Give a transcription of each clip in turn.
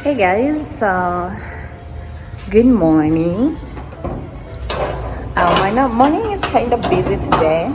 Hey guys, good morning. My morning is kind of busy today.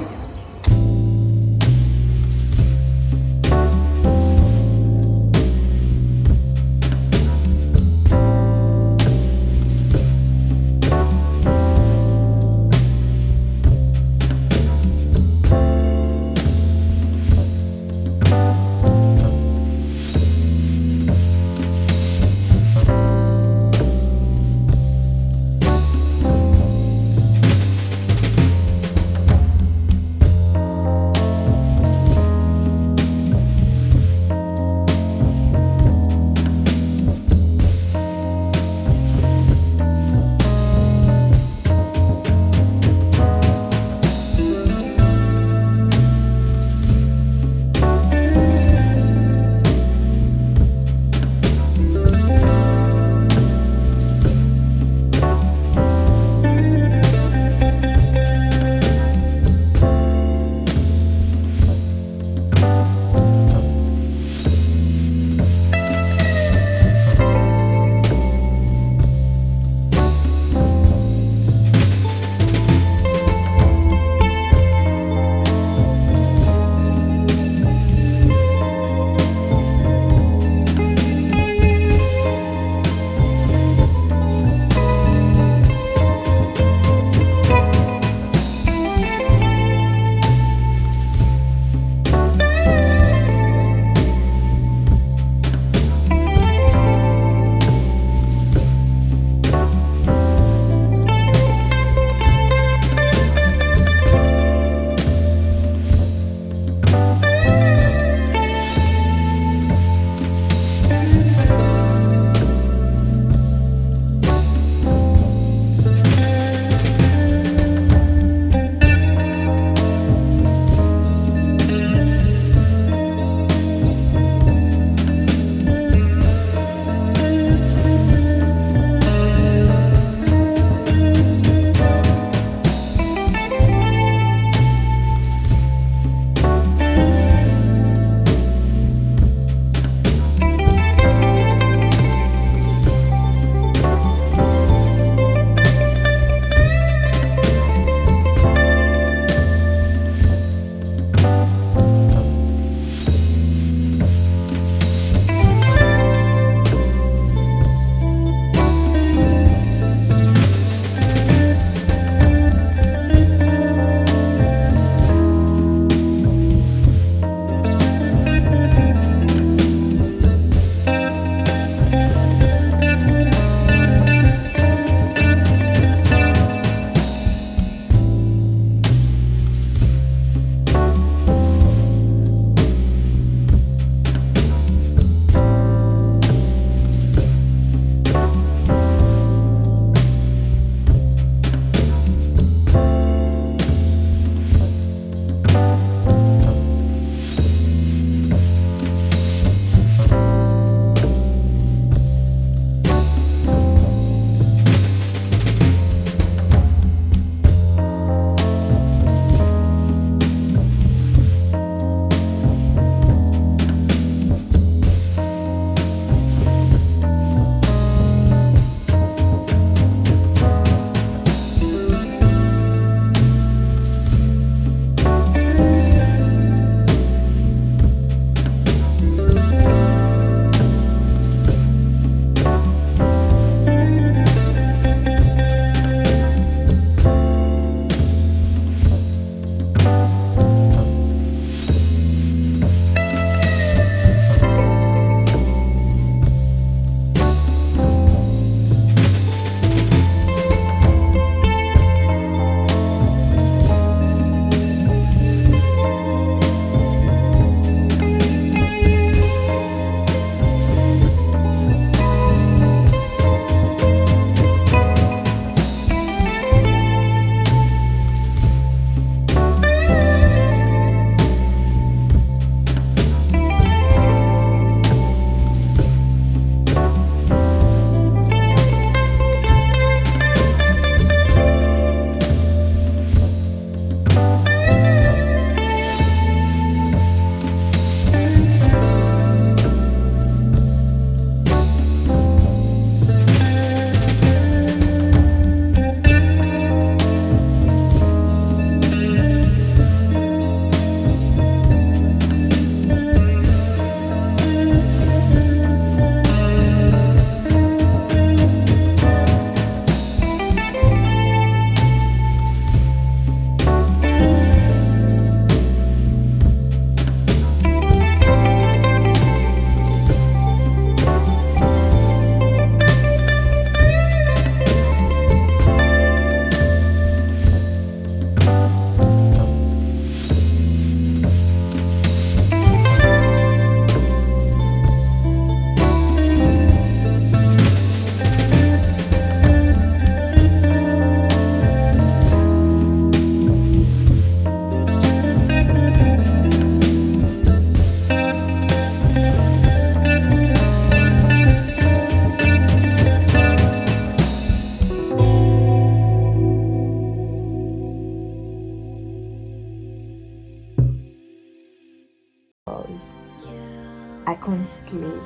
couldn't sleep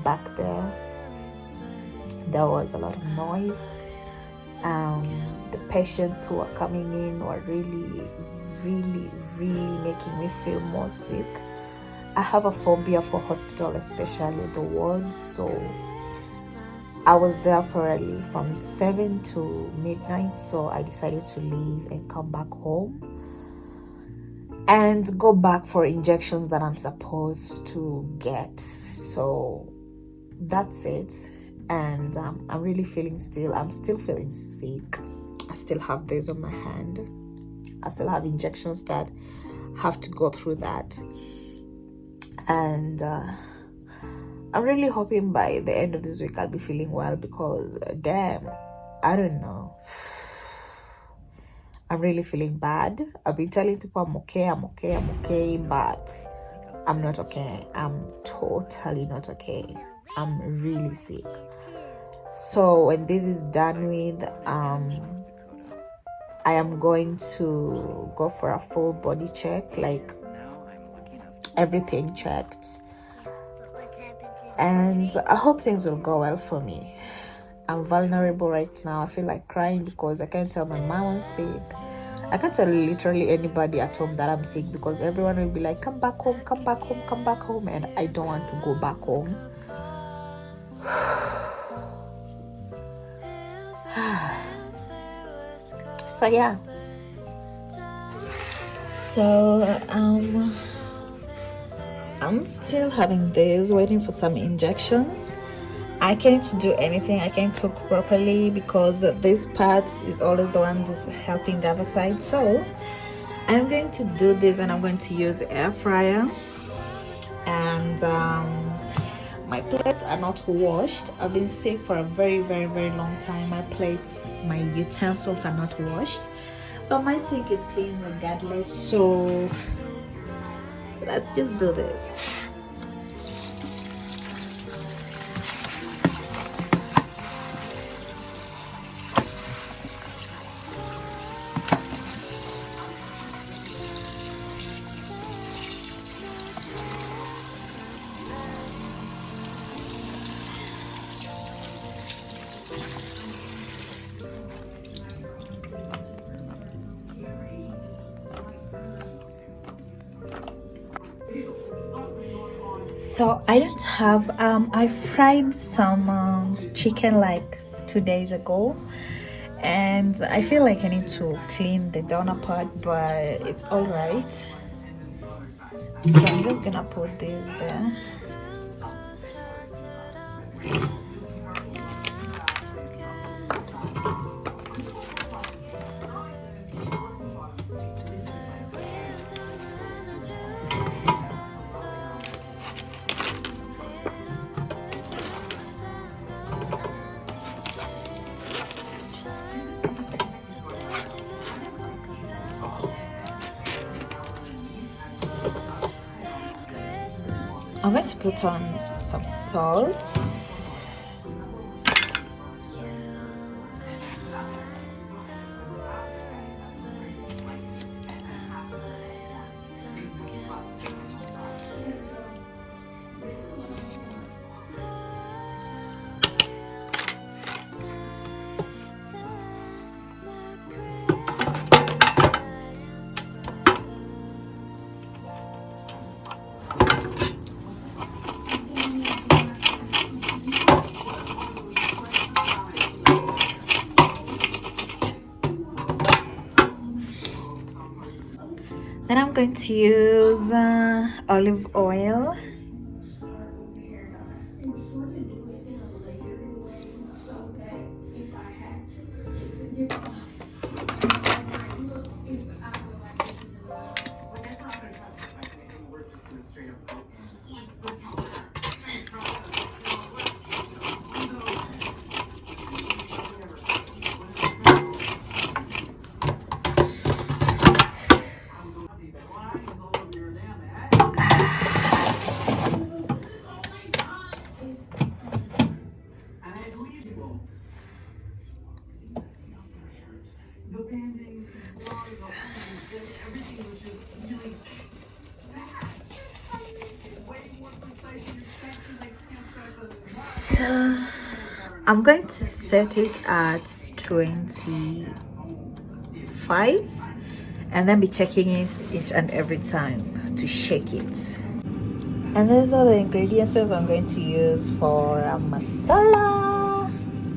back there. There was a lot of noise. The patients who were coming in were really making me feel more sick. I have a phobia for hospital, especially the wards, so I was there probably from 7 to midnight, so I decided to leave and come back home and go back for injections that I'm supposed to get. So that's it. And I'm still feeling sick. I still have this on my hand. I still have injections that have to go through that. And I'm really hoping by the end of this week I'll be feeling well, because damn, I don't know. I'm really feeling bad. I've been telling people I'm okay, but I'm not okay. I'm totally not okay. I'm really sick. So when this is done with, I am going to go for a full body check, like everything checked. And I hope things will go well for me. I'm vulnerable right now. I feel like crying because I can't tell my mom I'm sick. I can't tell literally anybody at home that I'm sick, because everyone will be like, come back home, come back home, come back home. And I don't want to go back home. So yeah. So I'm still having this, waiting for some injections. I can't do anything. I can't cook properly because this part is always the one that's helping the other side. So I'm going to do this, and I'm going to use the air fryer. And my plates are not washed. I've been sick for a very long time. My plates, my utensils are not washed, but my sink is clean regardless. So let's just do this. So I don't have I fried some chicken like 2 days ago, and I feel like I need to clean the donor part, but it's all right. So I'm just gonna put this there. I'm going to put on some salt. Then I'm going to use olive oil. So I'm going to set it at 25 and then be checking it each and every time to shake it. And these are the ingredients I'm going to use for masala.